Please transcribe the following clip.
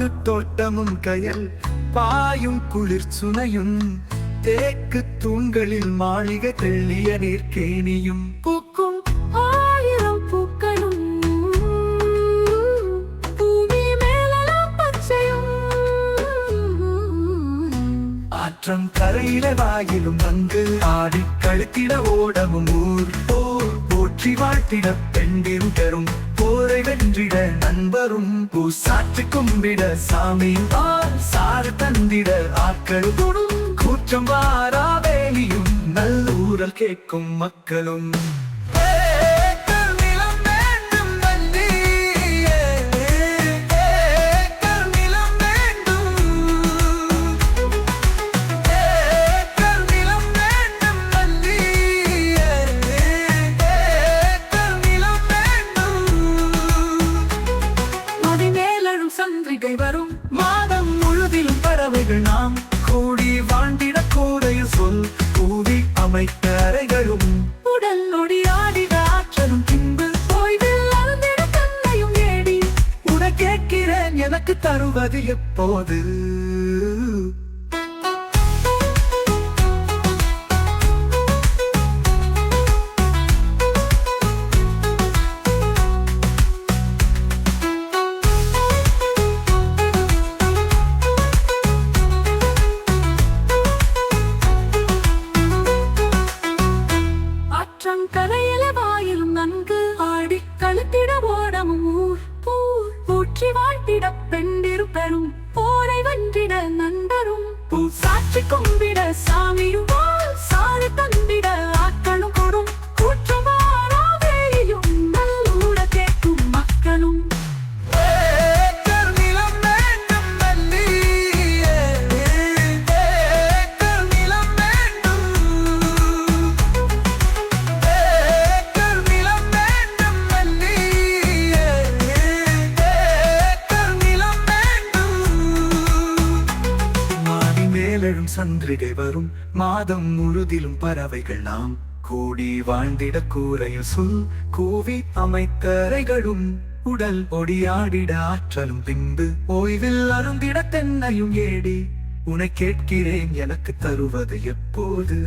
பாக்கு தோட்டமும் கயல் பாயும் குளிர் சுனையும் தேக்கு தூண்களில் மாளிகை தெள்ளிய நீர்க்கேணியும் பூக்கும் ஆயிரம் பூக்களும் பூமி மேலெல்லாம் பச்சையும் ஆற்றம் கரையில வாயிலும் அங்கு ஆடி கழுத்திட ஓடமும் ஊர் போர் போற்றி வாழ்த்திட பெண்டிரும் பெறும் போரை வென்றிட நண்பரும் பூசாற்று கும்பிட சாமியும் சாறு தந்திட ஆக்கள் குடும் கூற்றம் வாராவேலியும் நல்லூரல் கேட்கும் மக்களும் சந்திரிகை வரும் மாதம் முழுதிலும் பறவைகள் நாம் கூடி வாழ்ந்திட கூரையில் சொல் கூவி அமைத்த அறைகளும் உடல் நொடி ஆடிட ஆற்றலும் பின்பு ஓய்வில் அருந்திட தன்னையும் ஏடி உன கேட்கிறேன் எனக்கு தருவது எப்போது கரையில வாயிலும் நன்கு ஆடி கழுத்திட ஓடமும் ஊர் பூர் ஊற்றி வாழ்த்திட பெண்டிரு பெறும் போரை வென்றிட நண்பரும் பூசாட்சி கும்பிட சாமியும் சாறு தந்திட ஆட்களும் கொடும் கூற்றம் வாராவேலியும் நல்லூர கேட்கும் மக்களும் சந்திரிகை வரும் மாதம் முழுதிலும் பறவைகள் நாம் கூடி வாழ்ந்திட கூரையில் சொல் கூவி அமைத்த அறைகளும் உடல் ஒடியாடிட ஆற்றலும் பின்பு ஓய்வில் அருந்திட தென்னையும் ஏடி உன்னை கேட்கிறேன் எனக்கு தருவது எப்போது